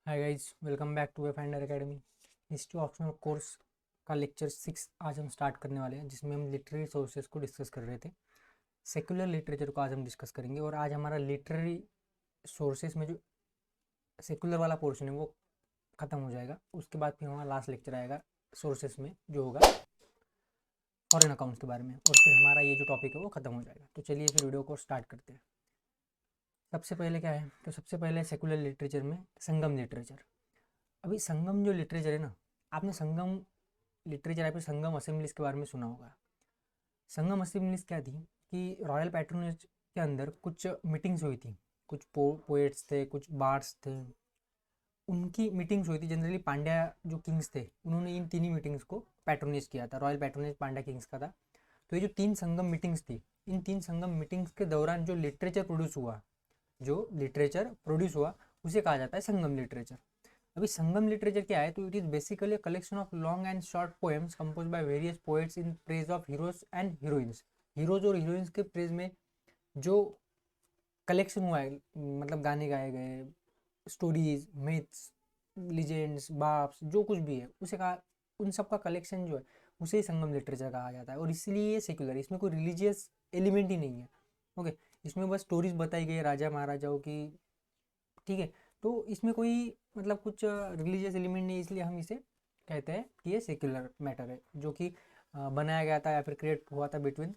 Hi guys, welcome back to Finder Academy. History optional course का lecture 6 आज हम start करने वाले हैं, जिसमें हम लिटरेरी सोर्सेज को डिस्कस कर रहे थे। सेक्युलर लिटरेचर को आज हम डिस्कस करेंगे और आज हमारा लिटरेरी सोर्सेज में जो सेक्युलर वाला पोर्शन है वो ख़त्म हो जाएगा। उसके बाद फिर हमारा लास्ट लेक्चर आएगा सोर्सेज में, जो होगा फॉरेन अकाउंट्स के बारे में, और फिर हमारा ये जो टॉपिक है वो ख़त्म हो जाएगा। तो चलिए फिर वीडियो को स्टार्ट करते हैं। सबसे पहले क्या है, तो सबसे पहले सेक्युलर लिटरेचर में संगम लिटरेचर। अभी संगम जो लिटरेचर है ना, आपने संगम लिटरेचर या फिर संगम असेंबलीज के बारे में सुना होगा। संगम असेंबलीज क्या थी कि रॉयल पैट्रोनेज के अंदर कुछ मीटिंग्स हुई थी। कुछ पोएट्स थे, कुछ बार्ड्स थे, उनकी मीटिंग्स हुई थी। जनरली पांड्या जो किंग्स थे, उन्होंने इन तीन ही मीटिंग्स को पैट्रोनेज किया था। रॉयल पैट्रोनेज पांड्या किंग्स का था। तो ये जो तीन संगम मीटिंग्स थी, इन तीन संगम मीटिंग्स के दौरान जो लिटरेचर प्रोड्यूस हुआ उसे कहा जाता है संगम लिटरेचर। अभी संगम लिटरेचर क्या है, तो it is basically a collection of long and short poems compose by various poets in praise of heroes and heroines. Heroes और हीरोइंस के प्रेज में जो कलेक्शन हुआ है, मतलब गाने गाए गए, स्टोरीज, मिथ्स, लीजेंड्स, बाप्स, जो कुछ भी है उसे कहा, उन सब का कलेक्शन जो है उसे ही संगम लिटरेचर कहा जाता है। और इसलिए ये सेक्युलर, इसमें कोई रिलीजियस एलिमेंट ही नहीं है। ओके, इसमें बस स्टोरीज बताई गई है राजा महाराजाओं की, ठीक है। तो इसमें कोई मतलब कुछ रिलीजियस एलिमेंट नहीं, इसलिए हम इसे कहते हैं कि ये सेक्युलर मैटर है, जो कि बनाया गया था या फिर क्रिएट हुआ था between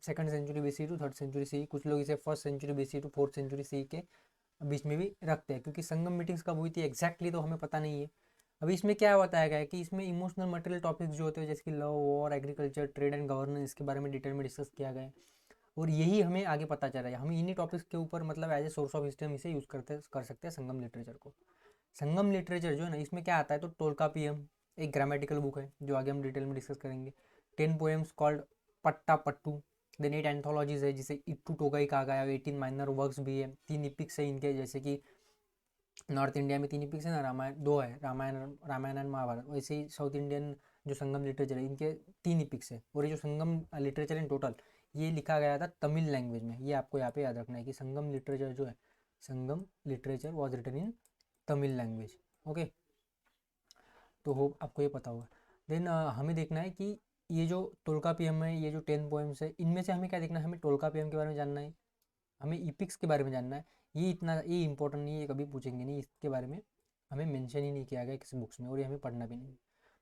second century BC to third century C. कुछ लोग इसे first century BC to fourth century C के बीच में भी रखते हैं, क्योंकि संगम मीटिंग्स कब हुई थी एग्जैक्टली तो हमें पता नहीं है। अभी इसमें क्या बताया गया है कि इसमें इमोशनल मटेरियल टॉपिक्स जो होते हैं, जैसे कि love, war, agriculture, trade and governance, इसके बारे में डिटेल में डिस्कस किया गया है। और यही हमें आगे पता चल रहा है। हम इन्हीं टॉपिक्स के ऊपर मतलब as a source of history हम इसे यूज़ कर सकते हैं संगम लिटरेचर को। संगम लिटरेचर जो है ना, इसमें क्या आता है, तो टोलका पीएम एक ग्रामेटिकल बुक है, जो आगे हम डिटेल में डिस्कस करेंगे। 10 पोएम्स कॉल्ड पट्टा पट्टू। देन 8 एंथोलॉजीज है, जिसे इट्टू टोगाई कहा गया है। 18 माइनर वर्क्स भी है। 3 इपिक्स है इनके, जैसे कि नॉर्थ इंडिया में 3 इपिक्स है ना, रामायण दो है, रामायण एंड महाभारत। वैसे ही साउथ इंडियन जो संगम लिटरेचर है, इनके 3 इपिक्स है। और ये जो संगम लिटरेचर इन टोटल ये लिखा गया था तमिल लैंग्वेज में। ये आपको यहाँ पे याद रखना है कि संगम लिटरेचर जो है, Sangam literature was written in Tamil language. Okay, तो होप आपको ये पता होगा। देन हमें देखना है कि ये जो टोलका पीएम है, ये जो 10 पोएम्स है, इनमें से हमें क्या देखना है, हमें टोलका पीएम के बारे में जानना है, हमें इपिक्स के बारे में जानना है। ये इंपॉर्टेंट नहीं है, ये कभी पूछेंगे नहीं, इसके बारे में हमें मेंशन ही नहीं किया गया किसी बुक्स में, और ये हमें पढ़ना भी नहीं।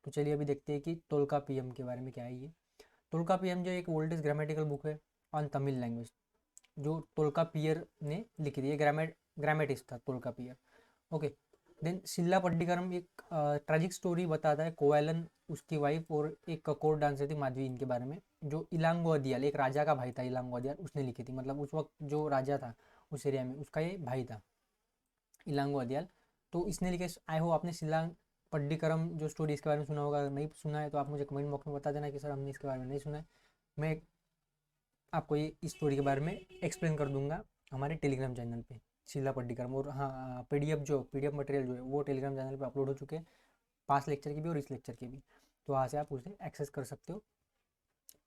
तो चलिए अभी देखते हैं कि टोलका पीएम के बारे में क्या है। ये टोलका पीएम जो एक ओल्डेस्ट ग्रामेटिकल बुक है ऑन तमिल लैंग्वेज, जो टोलका पियर ने लिखी थी। ये ग्रामेटिक्स था टोलका पियर। ओके, देन शिल्ला पट्टिकरम एक ट्रेजिक स्टोरी बताता है। कोवैलन, उसकी वाइफ और एक कोर्ट डांसर थी माधवी, इनके बारे में, जो इलांगो अदियाल, एक राजा का भाई था इलांगो अदियाल, उसने लिखी थी। मतलब उस वक्त जो राजा था उस एरिया में, उसका ये भाई था इलांगो अदियाल। तो इसने लिखे। आई हो आपने शिल्ला पट्टिकरम जो स्टोरी इसके बारे में सुना होगा। नहीं सुना है तो आप मुझे कमेंट बॉक्स में बता देना कि सर हमने इसके बारे में नहीं सुना है। मैं आपको ये इस स्टोरी के बारे में एक्सप्लेन कर दूंगा हमारे टेलीग्राम चैनल पे, शीला पट्टिकरम। और हाँ, पीडीएफ मटेरियल जो है वो टेलीग्राम चैनल पे अपलोड हो चुके हैं, पास लेक्चर की भी और इस लेक्चर की भी। तो वहाँ से आप उसे एक्सेस कर सकते हो,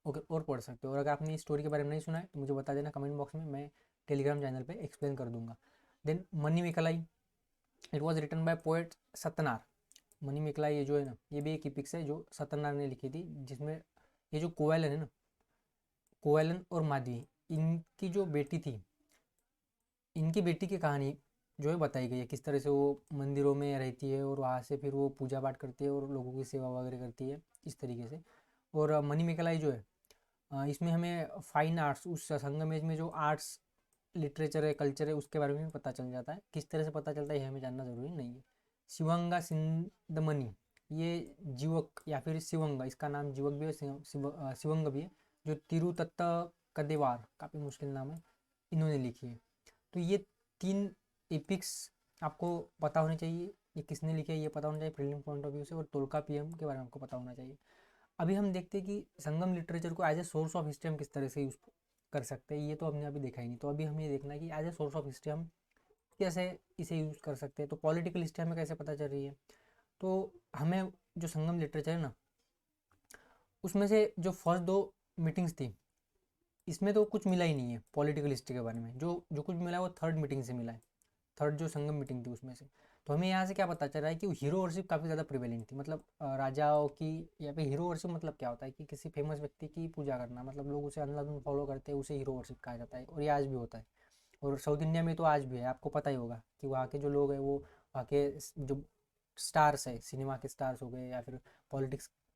ओके, और पढ़ सकते हो। और अगर आपने इस स्टोरी के बारे में नहीं सुना है तो मुझे बता देना कमेंट बॉक्स में, मैं टेलीग्राम चैनल पर एक्सप्लेन कर दूंगा। Then Manimekalai, it was written by poet Sattanar. Manimekalai ये जो है ना, ये भी एक इपिक्स है जो सत्यनार ने लिखी थी, जिसमें ये जो कोवैलन है ना, कोवैलन और माधवी, इनकी जो बेटी थी, इनकी बेटी की कहानी जो है बताई गई है। किस तरह से वो मंदिरों में रहती है और वहाँ से फिर वो पूजा पाठ करती है और लोगों की सेवा वगैरह करती है, इस तरीके से। और मनी मेकलाई जो है, इसमें हमें फाइन आर्ट्स, उस संगमेज में जो आर्ट्स लिटरेचर है, कल्चर है, उसके बारे में भी पता चल जाता है। किस तरह से पता चलता है ये हमें जानना ज़रूरी नहीं है। शिवंगा सिंधमणि, ये जीवक या फिर शिवंगा, इसका नाम जीवक भी है, शिवंग भी है, जो तिरुतत्त कदेवार, काफ़ी मुश्किल नाम है, इन्होंने लिखी है। तो ये 3 एपिक्स आपको पता होने चाहिए, ये किसने लिखे ये पता होना चाहिए प्रीलिम पॉइंट ऑफ व्यू से, और टोलका पीएम के बारे में आपको पता होना चाहिए। अभी हम देखते हैं कि संगम लिटरेचर को as a source of history हम किस तरह से यूज़ कर सकते हैं। ये तो हमने अभी देखा ही नहीं, तो अभी हमें ये देखना है कि as a source of history हम कैसे इसे यूज़ कर सकते हैं। तो पॉलिटिकल हिस्ट्री हमें कैसे पता चल रही है, तो हमें जो संगम लिटरेचर है ना, उसमें से जो फर्स्ट 2 मीटिंग्स थी, इसमें तो कुछ मिला ही नहीं है पॉलिटिकल हिस्ट्री के बारे में। जो जो कुछ मिला है वो थर्ड मीटिंग से मिला है। थर्ड जो संगम मीटिंग थी उसमें से। तो हमें यहाँ से क्या पता चल रहा है कि हीरो वर्शिप काफ़ी ज़्यादा प्रिवेलेंट थी। मतलब राजाओं की यहाँ पे हीरो वर्शिप मतलब क्या होता है कि किसी फेमस व्यक्ति की पूजा करना, मतलब लोग उसे अंधाधुंध फॉलो करते हैं, उसे हीरो वर्शिप कहा जाता है और ये आज भी होता है। और साउथ इंडिया में तो आज भी है, आपको पता ही होगा कि वहाँ के जो लोग हैं वो वहाँ के जो स्टार्स है, सिनेमा के स्टार्स हो गए या फिर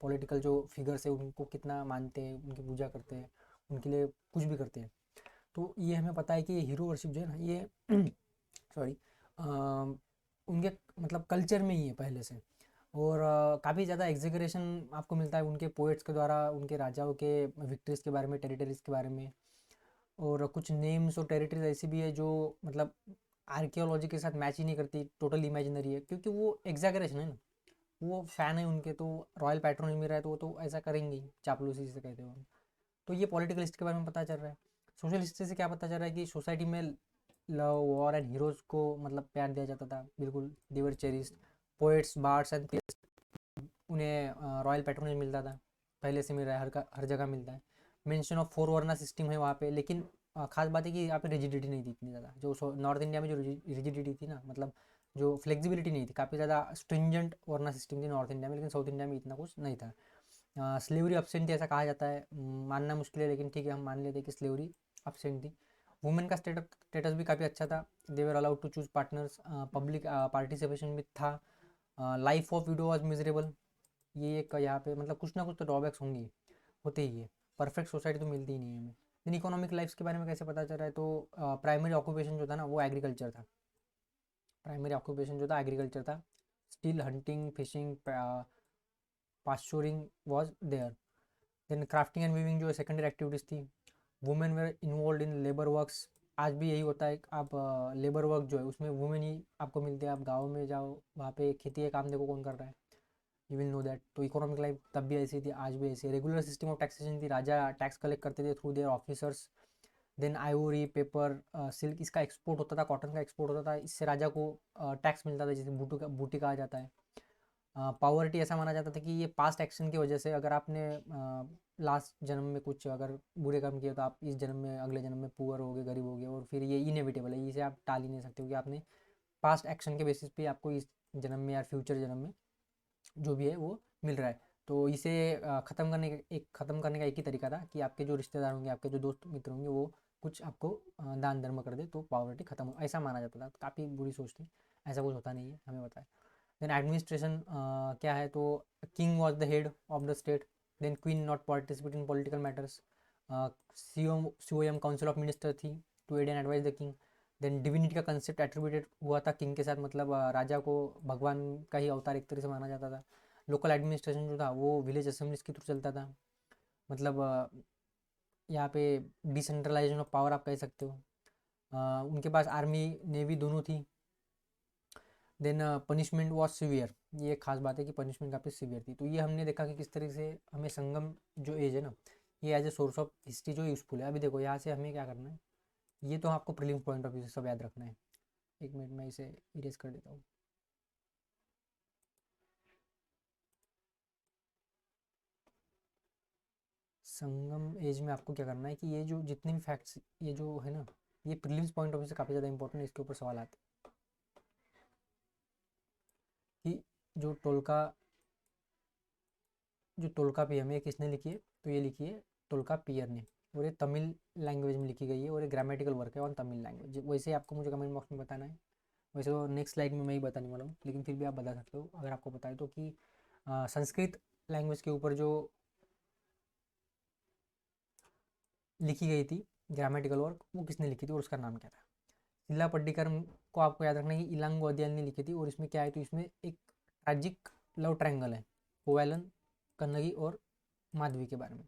पॉलिटिकल जो फिगर्स है उनको कितना मानते हैं, उनकी पूजा करते हैं, उनके लिए कुछ भी करते हैं। तो ये हमें पता है कि हीरो वर्शिप जो है ना ये सॉरी उनके मतलब कल्चर में ही है पहले से। और काफ़ी ज़्यादा एग्जीगरेशन आपको मिलता है उनके पोएट्स के द्वारा, उनके राजाओं के विक्ट्रीज़ के बारे में, टेरिटरीज़ के बारे में। और कुछ नेम्स और टेरिटरीज ऐसी भी है जो मतलब आर्कियोलॉजी के साथ मैच ही नहीं करती, टोटल इमेजिनरी है, क्योंकि वो एग्जैगरेशन है ना, वो फ़ैन है उनके, तो रॉयल पैट्रोन मिल रहा है तो वो तो ऐसा करेंगे ही, चापलूसी से कहते हो। तो ये पॉलिटिकल हिस्ट्री के बारे में पता चल रहा है। सोशल हिस्ट्री से क्या पता चल रहा है कि सोसाइटी में लव, वॉर एंड हीरोज़ को मतलब प्यार दिया जाता था, बिल्कुल देवर चेरिस्ड। पोएट्स, बार्ड्स एंड उन्हें रॉयल पैट्रोनेज मिलता था, पहले से मिल रहा है, हर जगह मिलता है। Mention of four varna system है वहाँ पे, लेकिन खास बात है कि यहाँ पे रिजिडिटी नहीं थी इतनी ज़्यादा, जो नॉर्थ इंडिया में जो रिजिडिटी थी ना, मतलब जो फ्लेक्सिबिलिटी नहीं थी, काफ़ी ज़्यादा स्ट्रिंजेंट वर्ना सिस्टम थी नॉर्थ इंडिया में, लेकिन साउथ इंडिया में इतना कुछ नहीं था। स्लेवरी अपसेंट थी ऐसा कहा जाता है, मानना मुश्किल है लेकिन ठीक है, हम मान लेते हैं कि स्लेवरी अपसेंट थी। वुमेन का स्टेटस भी काफ़ी अच्छा था, they were allowed to choose partners, public participation भी था। Life of widow was miserable, ये एक यहाँ पे मतलब कुछ ना कुछ तो ड्रॉबैक्स होंगे, होते ही है, परफेक्ट सोसाइटी तो मिलती ही नहीं है हमें। देन इकोनॉमिक लाइफ्स के बारे में कैसे पता चल रहा है, तो प्राइमरी ऑक्यूपेशन जो था ना वो एग्रीकल्चर था, प्राइमरी ऑक्यूपेशन जो था एग्रीकल्चर था। Still hunting, fishing, pasturing was there. Then crafting and weaving जो सेकेंडरी एक्टिविटीज़ थी। Women were involved in labour works, आज भी यही होता है, आप लेबर वर्क जो है उसमें वुमेन ही आपको मिलते हैं। आप गाँव में जाओ, वहाँ पे खेती का काम देखो कौन कर रहा है, यू विल नो दैट। तो इकोनॉमिक लाइफ तब भी ऐसी थी, आज भी ऐसी है। रेगुलर सिस्टम ऑफ टैक्सेशन थी, राजा टैक्स कलेक्ट करते थे through their officers. Then ivory, paper, silk, इसका एक्सपोर्ट होता था, कॉटन का एक्सपोर्ट होता था, इससे राजा को टैक्स मिलता था, जिसे बूटी कहा जाता है। पावर्टी ऐसा माना जाता था कि ये पास्ट एक्शन की वजह से, अगर आपने लास्ट जन्म में कुछ अगर बुरे काम किए तो आप इस जन्म में, अगले जन्म में पुअर हो गए, गरीब हो गए, और फिर ये इनएविटेबल है, इसे आप टाल ही नहीं सकते, क्योंकि आपने पास्ट एक्शन के बेसिस पे आपको इस जन्म में या फ्यूचर जन्म में जो भी है वो मिल रहा है। तो इसे ख़त्म करने का एक ही तरीका था कि आपके जो रिश्तेदार होंगे, आपके जो दोस्त मित्र होंगे, वो कुछ आपको दान धर्म कर दे तो पॉवर्टी खत्म हो, ऐसा माना जाता था। काफ़ी बुरी सोच थी, ऐसा कुछ होता नहीं है, हमें पता है। देन एडमिनिस्ट्रेशन क्या है, तो king was the head of the state. Then queen not participate in political matters. COM council of minister थी to aid and advise the king. Then divinity का कंसेप्ट एट्रीब्यूटेड हुआ था किंग के साथ, मतलब राजा को भगवान का ही अवतार एक तरह से माना जाता था। लोकल एडमिनिस्ट्रेशन जो था वो विलेज असेंबलीज के थ्रू चलता था, मतलब यहाँ पे डिसेंट्रलाइजेशन ऑफ पावर आप कह सकते हो। उनके पास आर्मी नेवी दोनों थी। देन पनिशमेंट वॉज सीवियर, ये एक खास बात है कि पनिशमेंट काफ़ी सीवियर थी। तो ये हमने देखा कि किस तरह से हमें संगम जो एज है ना, ये as a source of history जो यूज़फुल है। अभी देखो यहाँ से हमें क्या करना है, ये तो आपको प्रीलिम्स पॉइंट ऑफ व्यू से सब याद रखना है। एक मिनट में इसे इरेज कर देता हूँ। संगम एज में आपको क्या करना है कि ये जो जितने भी फैक्ट्स ये जो है ना, ये प्रीलिम्स पॉइंट ऑफ व्यू से काफ़ी ज़्यादा इंपॉर्टेंट है, इसके ऊपर सवाल आते हैं कि जो टोलका पियम है किसने लिखी है, तो ये लिखी है टोलका पियर ने, और ये तमिल लैंग्वेज में लिखी गई है, और ये ग्रामेटिकल वर्क है ऑन तमिल लैंग्वेज। वैसे ही आपको मुझे कमेंट बॉक्स में बताना है, वैसे तो नेक्स्ट स्लाइड में मैं ही बताने वाला हूँ, लेकिन फिर भी आप बता सकते हो अगर आपको पता है तो, कि संस्कृत लैंग्वेज के ऊपर जो लिखी गई थी ग्रामेटिकल वर्क, वो किसने लिखी थी और उसका नाम क्या था। शिला पट्टिकर को आपको याद रखना है कि इलांगो अदियाल ने लिखी थी, और इसमें क्या है, तो इसमें एक ट्रैजिक लव ट्रायंगल है, कोवैलन, कन्नगी और माधवी के बारे में।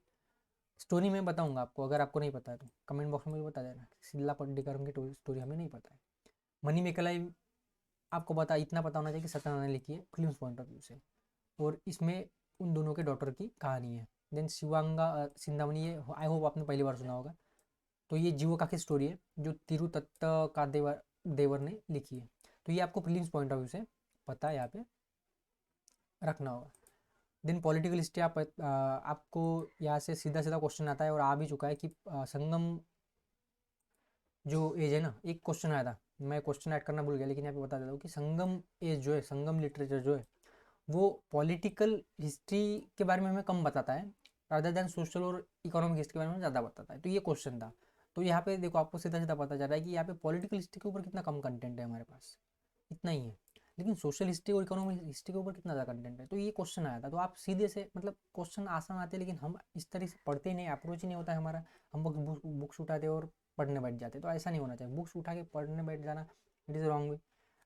स्टोरी मैं बताऊंगा आपको, अगर आपको नहीं पता है तो कमेंट बॉक्स में मुझे बता देना। शिला पट्टिकरम की स्टोरी हमें नहीं पता है। मनी मेकलाई आपको इतना पता होना चाहिए कि सत्यनारायण ने लिखी है फिल्म पॉइंट ऑफ व्यू से, और इसमें उन दोनों के डॉटर की कहानी है। देन शिवांगा सिंधामणि, ये आई होप आपने पहली बार सुना होगा। तो ये जीवका की स्टोरी है जो तिरुतत्त का देवर ने लिखी है। तो ये आपको प्रीलिम्स पॉइंट ऑफ व्यू से पता यहाँ पे रखना होगा। देन पॉलिटिकल हिस्ट्री आपको यहाँ से सीधा सीधा क्वेश्चन आता है, और आ भी चुका है कि संगम जो एज है ना, एक क्वेश्चन आया था मैं क्वेश्चन ऐड करना भूल गया, लेकिन यहाँ पे बता देता हूँ कि संगम एज जो है, संगम लिटरेचर जो है वो पॉलिटिकल हिस्ट्री के बारे में हमें कम बताता है, रादर देन सोशल और इकोनॉमिक हिस्ट्री के बारे में ज़्यादा बताता है। तो ये क्वेश्चन था। तो यहाँ पे देखो आपको सीधा सीधा पता चल रहा है कि यहाँ पे पॉलिटिकल हिस्ट्री के ऊपर कितना कम कंटेंट है हमारे पास, इतना ही है। लेकिन सोशल हिस्ट्री और इकोनॉमिक हिस्ट्री के ऊपर कितना ज़्यादा कंटेंट है। तो ये क्वेश्चन आया था, तो आप सीधे से मतलब क्वेश्चन आसान आते हैं, लेकिन हम इस तरह से पढ़ते ही नहीं, अप्रोच ही नहीं होता है हमारा। हम बुक्स उठाते और पढ़ने बैठ जाते, तो ऐसा नहीं होना चाहिए। बुक्स उठा के पढ़ने बैठ जाना इट इज़ रॉन्ग वे,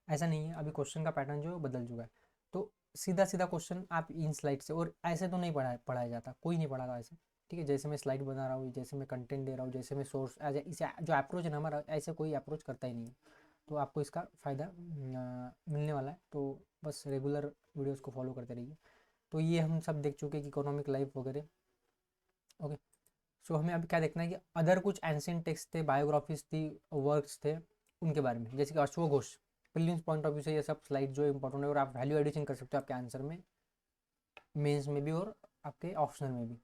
ऐसा नहीं है। अभी क्वेश्चन का पैटर्न जो है बदल चुका है। तो सीधा सीधा क्वेश्चन आप इन स्लाइड से, और ऐसे तो नहीं पढ़ाया जाता, कोई नहीं पढ़ाता ऐसे, ठीक है। जैसे मैं स्लाइड बना रहा हूँ, जैसे मैं कंटेंट दे रहा हूँ, जैसे मैं सोर्स एज इसे जो अप्रोच है ना हमारा, ऐसे कोई अप्रोच करता ही नहीं है। तो आपको इसका फ़ायदा मिलने वाला है। तो बस रेगुलर वीडियोस को फॉलो करते रहिए। तो ये हम सब देख चुके कि इकोनॉमिक लाइफ वगैरह। ओके, सो हमें अब क्या देखना है कि अदर कुछ एंशिएंट टेक्स्ट थे, बायोग्राफीज थी, वर्क्स थे, उनके बारे में, जैसे कि अश्वघोष। प्रीलिम्स पॉइंट ऑफ व्यू से ये सब स्लाइड जो इंपॉर्टेंट है, और आप वैल्यू एडिशन कर सकते हो आपके आंसर में, मेंस में भी और आपके ऑप्शनल में भी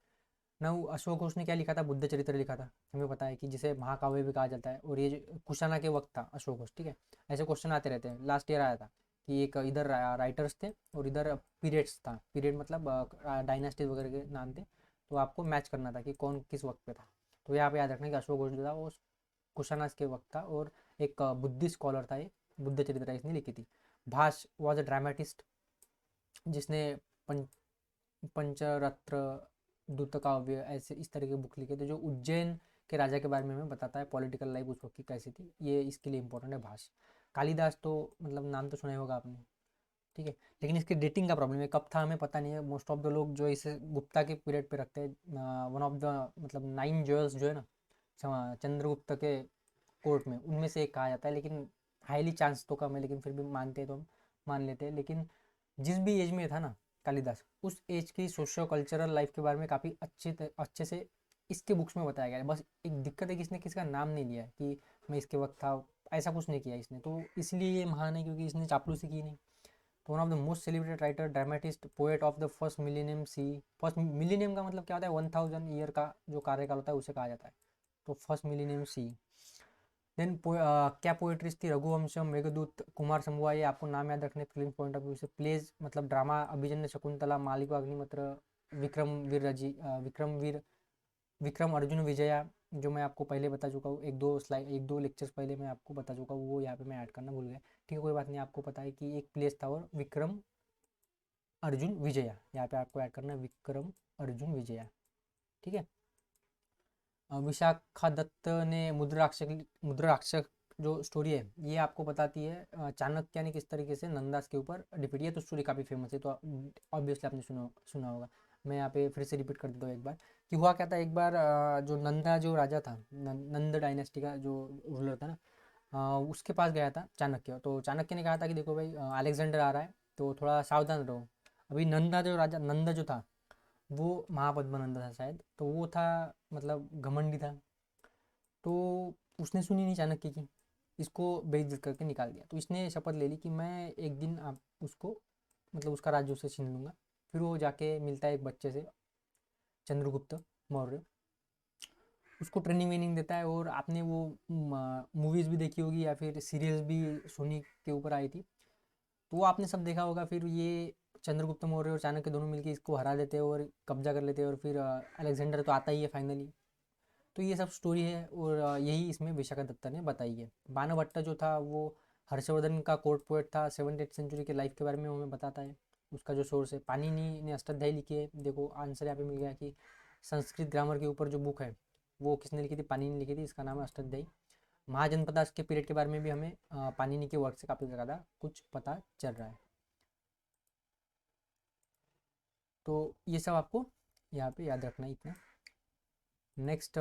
ना। अशोक घोष ने क्या लिखा था, बुद्ध चरित्र लिखा था, हमें पता है कि जिसे महाकाव्य भी कहा जाता है। और ये जो कुशाना के वक्त था अशोक घोष, ठीक है। ऐसे क्वेश्चन आते रहते हैं। लास्ट ईयर आया था कि एक इधर राइटर्स थे और इधर पीरियड्स था, पीरियड मतलब डायनास्टी वगैरह के नाम थे। तो आपको मैच करना था कि कौन किस वक्त पे था। तो यहाँ पे याद रखना कि अशोक घोष जो था वो कुशाना के वक्त था, और एक बुद्धिस्ट स्कॉलर था ये, बुद्ध चरित्र इसने लिखी थी। भाष वॉज अ ड्रामेटिस्ट, जिसने पंचरत्न, दूतकाव्य, ऐसे इस तरह के बुक लिखे थे, जो उज्जैन के राजा के बारे में हमें बताता है पॉलिटिकल लाइफ उस वक्त की कैसी थी। ये इसके लिए इंपॉर्टेंट है भाष। कालिदास तो मतलब नाम तो सुना ही होगा आपने, ठीक है। लेकिन इसकी डेटिंग का प्रॉब्लम है, कब था हमें पता नहीं है। मोस्ट ऑफ द लोग जो इसे गुप्ता के पीरियड पे रखते हैं। वन ऑफ द मतलब 9 ज्वेल्स जो है ना चंद्रगुप्त के कोर्ट में, उनमें से एक कहा जाता है। लेकिन हाईली चांस तो कम है, लेकिन फिर भी मानते हैं तो हम मान लेते हैं। लेकिन जिस भी एज में था ना कालिदास, उस एज की सोशियो कल्चरल लाइफ के बारे में काफ़ी अच्छे से इसके बुक्स में बताया गया है। बस एक दिक्कत है कि इसने किसका नाम नहीं लिया है कि मैं इसके वक्त था, ऐसा कुछ नहीं किया इसने। तो इसलिए ये महान है क्योंकि इसने चापलूसी की नहीं। तो one of the most celebrated writer, dramatist, poet of the first millennium C. First millennium का मतलब क्या होता है, 1000 ईयर का जो कार्यकाल होता है उसे कहा जाता है। तो फर्स्ट मिलीनियम सी। देन क्या पोएट्रीज थी, रघुवंशम, मेघदूत, कुमार संभवा, ये आपको नाम याद रखने फिल्म पॉइंट ऑफ व्यू से। प्लेज मतलब ड्रामा, अभिजन्य शकुंतला, मालिका अग्निमित्र, विक्रम वीर रजी, विक्रम अर्जुन विजया, जो मैं आपको पहले बता चुका हूँ, एक दो लेक्चर्स पहले मैं आपको बता चुका हूँ, वो यहाँ पे मैं ऐड करना भूल गया। ठीक है, कोई बात नहीं, आपको पता है कि एक प्लेस था और विक्रम अर्जुन विजया, यहाँ पे आपको ऐड करना है विक्रम अर्जुन विजया, ठीक है। विशाखा दत्त ने मुद्राक्षक जो स्टोरी है ये आपको बताती है चाणक्य ने किस तरीके से नंदास के ऊपर डिफीट। ये तो स्टोरी काफ़ी फेमस है, तो ऑब्वियसली आपने सुना होगा। मैं यहाँ पे फिर से रिपीट कर देता हूँ एक बार कि हुआ क्या था। एक बार जो नंदा जो राजा था, नंद डायनेस्टी का जो रूलर था ना, उसके पास गया था चाणक्य। तो चाणक्य ने कहा था कि देखो भाई अलेक्जेंडर आ रहा है, तो थोड़ा सावधान रहो। अभी नंदा जो राजा, नंदा जो था वो महापद्मानंद था शायद, तो वो था मतलब घमंडी था। तो उसने सुनी नहीं चाणक्य की, इसको बेइज्जत करके निकाल दिया। तो इसने शपथ ले ली कि मैं एक दिन आप उसको मतलब उसका राज्य उससे छीन लूँगा। फिर वो जाके मिलता है एक बच्चे से, चंद्रगुप्त मौर्य, उसको ट्रेनिंग वेनिंग देता है। और आपने वो मूवीज़ भी देखी होगी या फिर सीरियल्स भी सोनी के ऊपर आई थी, तो वो आपने सब देखा होगा। फिर ये चंद्रगुप्त मौर्य और चाणक्य दोनों मिलकर इसको हरा देते हैं और कब्जा कर लेते हैं, और फिर अलेक्जेंडर तो आता ही है फाइनली। तो ये सब स्टोरी है, और यही इसमें विशाखादत्ता ने बताई है। बाणभट्ट जो था वो हर्षवर्धन का कोर्ट पोएट था, 7th सेंचुरी के लाइफ के बारे में हमें बताता है। उसका जो सोर्स है, पाणिनि ने अष्टाध्यायी लिखी है। देखो आंसर यहाँ पे मिल गया कि संस्कृत ग्रामर के ऊपर जो बुक है वो किसने लिखी थी, पाणिनि ने लिखी थी, इसका नाम है अष्टाध्यायी। महाजनपदा के पीरियड के बारे में भी हमें पाणिनि के वर्क से काफ़ी ज़्यादा कुछ पता चल रहा है। तो ये सब आपको यहाँ पे याद रखना है इतना। नेक्स्ट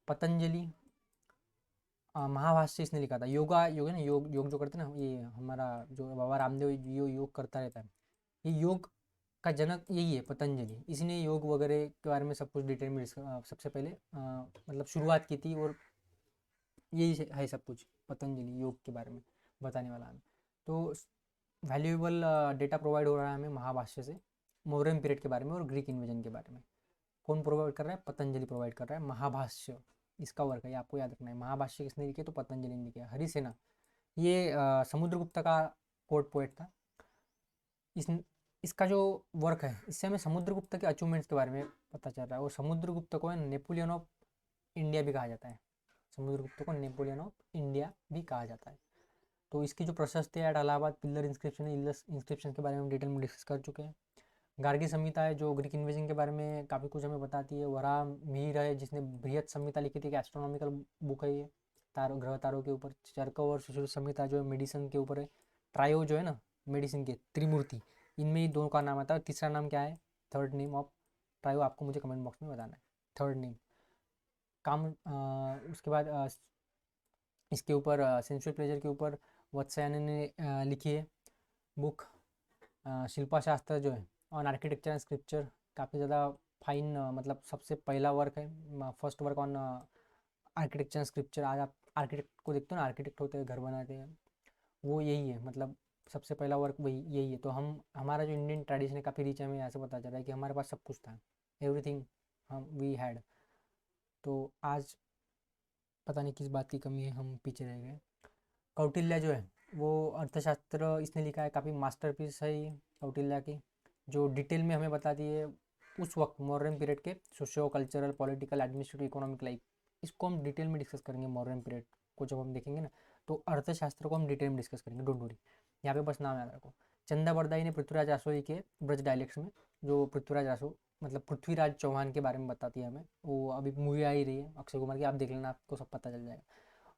पतंजलि, महाभाष्य इसने लिखा था। योगा योग है ना, योग योग जो करते हैं ना, ये हमारा जो बाबा रामदेव योग करता रहता है, ये योग का जनक यही है पतंजलि। इसने योग वगैरह के बारे में सब कुछ डिटेल में सबसे पहले मतलब शुरुआत की थी, और यही है सब कुछ पतंजलि योग के बारे में बताने वाला हमें। तो वैल्यूएबल डेटा प्रोवाइड हो रहा है हमें महाभाष्य से, मौर्यन पीरियड के बारे में और ग्रीक इन्वेजन के बारे में। कौन प्रोवाइड कर रहा है, पतंजलि प्रोवाइड कर रहा है महाभाष्य। इसका वर्क है, ये आपको याद रखना है। महाभाष्य किसने लिखी है? तो पतंजलि ने लिखी है। हरिसेना ये समुद्रगुप्त का कोर्ट पोएट था। इस इसका जो वर्क है, इससे हमें समुद्रगुप्त के अचीवमेंट्स के बारे में पता चल रहा है। और समुद्रगुप्त को नेपोलियन ऑफ इंडिया भी कहा जाता है। समुद्रगुप्त को नेपोलियन ऑफ इंडिया भी कहा जाता है। तो इसकी जो प्रशस्ति है, इलाहाबाद पिलर इंस्क्रिप्शन है, इंस्क्रिप्शन के बारे में हम डिटेल में डिस्कस कर चुके हैं। गार्गी संहिता है जो ग्रीक इन्वेजन के बारे में काफ़ी कुछ हमें बताती है। वराह मिहिर है जिसने बृहत संहिता लिखी थी, कि एस्ट्रोनॉमिकल बुक है ये, तारों ग्रह तारों के ऊपर। चरकव और सुश्रुत संहिता जो है मेडिसिन के ऊपर है। ट्रायो जो है ना मेडिसिन के त्रिमूर्ति, इनमें ही दो का नाम आता है। तीसरा नाम क्या है, थर्ड नेम ऑफ ट्रायो, आपको मुझे कमेंट बॉक्स में बताना है थर्ड नेम। काम उसके बाद इसके ऊपर सेंसुअल प्लेजर के ऊपर वत्स्यायन ने लिखी है बुक। शिल्पा शास्त्र जो है ऑन आर्किटेक्चर एंड स्क्रिप्चर, काफ़ी ज़्यादा फाइन, मतलब सबसे पहला वर्क है, first work on architecture and scripture. आज आप आर्किटेक्ट को देखते हो ना, आर्किटेक्ट होते हैं, घर बनाते हैं, वो यही है, मतलब सबसे पहला वर्क वही यही है। तो हम हमारा जो इंडियन ट्रेडिशन है काफ़ी रिच है, हमें यहाँ से पता चल रहा है कि हमारे पास सब कुछ था, एवरीथिंग हम वी हैड। तो आज पता नहीं किस बात की कमी है, हम पीछे रह गए। कौटिल्य जो है वो अर्थशास्त्र इसने लिखा है, काफ़ी मास्टरपीस है ये कौटिल्य की, जो डिटेल में हमें बताती है उस वक्त मॉडर्न पीरियड के socio cultural political administrative economic life. इसको हम डिटेल में डिस्कस करेंगे मॉडर्न पीरियड को जब हम देखेंगे ना, तो अर्थशास्त्र को हम डिटेल में डिस्कस करेंगे, डोंट वरी। यहाँ पे बस नाम याद रखो। चंदा बरदाई ने पृथ्वीराज रासो लिखे ब्रज डायलेक्ट्स में, जो पृथ्वीराज रासो मतलब पृथ्वीराज चौहान के बारे में बताती है हमें। वो अभी मूवी आ ही रही है अक्षय कुमार की, आप देख लेना, आपको सब पता चल जाएगा।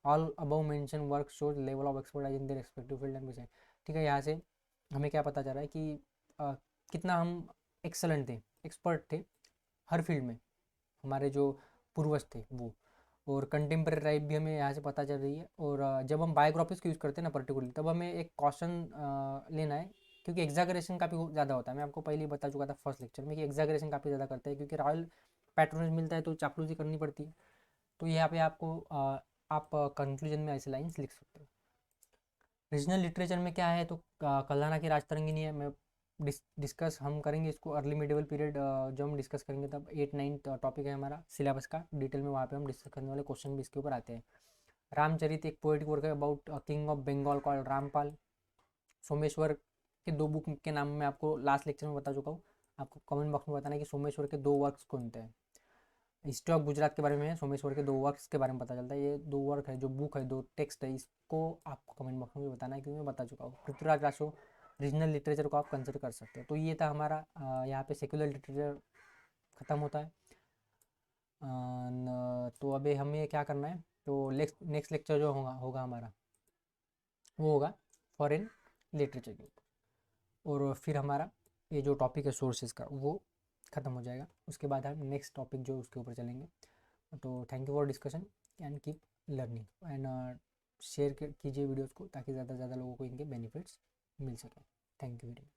All above mention work shows level of expertise in their respective field and vision. ठीक है, यहाँ से हमें क्या पता चल रहा है कि कितना हम एक्सलेंट थे, एक्सपर्ट थे हर फील्ड में, हमारे जो पूर्वज थे वो। और कंटेम्प्रेरी लाइफ भी हमें यहाँ से पता चल रही है। और जब हम बायोग्राफीज को यूज़ करते हैं ना पर्टिकुलरली, तब हमें एक कॉशन लेना है, क्योंकि एग्जागरेशन काफ़ी ज़्यादा होता है। मैं आपको पहले ही बता चुका था फर्स्ट लेक्चर में कि एग्जागरेशन काफ़ी ज़्यादा करता है, क्योंकि रॉयल पैट्रोनेज मिलता है तो चापलूसी करनी पड़ती है। तो यहाँ पे आपको आप कंक्लूजन में ऐसे लाइन्स लिख सकते हो। रीजनल लिटरेचर में क्या है, तो कल्लाना की राजतरंगिणी है। मैं डिस्कस हम करेंगे इसको अर्ली मिडिवल पीरियड, जो हम डिस्कस करेंगे तब 8-9 टॉपिक है हमारा सिलेबस का डिटेल में, वहाँ पे हम डिस्कस करने वाले क्वेश्चन भी इसके ऊपर आते हैं। रामचरित एक पोएटिक वर्क है about king of Bengal called Rampal. Someshwar के दो बुक के नाम मैं आपको लास्ट लेक्चर में बता चुका हूँ, आपको कमेंट बॉक्स में बताना है कि सोमेश्वर के दो वर्क्स कौन थे। हिस्ट्री ऑफ गुजरात के बारे में है, सोमेश्वर के दो वर्क्स के बारे में पता चलता है। ये दो वर्क है, जो बुक है, दो टेक्स्ट है, इसको आपको कमेंट बॉक्स में भी बताना है, क्योंकि मैं बता चुका हूँ। पृथ्वीराज रासो रीजनल लिटरेचर को आप कंसिडर कर सकते हो। तो ये था हमारा यहाँ पे सेक्युलर लिटरेचर ख़त्म होता है। तो अभी हमें क्या करना है, तो नेक्स्ट लेक्चर जो होगा हमारा, वो होगा फॉरेन लिटरेचर के ऊपर। और फिर हमारा ये जो टॉपिक है सोर्सेज का, वो ख़त्म हो जाएगा। उसके बाद हम नेक्स्ट टॉपिक जो उसके ऊपर चलेंगे। तो thank you for discussion and keep learning and share कीजिए वीडियोज़ को, ताकि ज़्यादा से ज़्यादा लोगों को इनके बेनिफिट्स मिल सके। Thank you very much.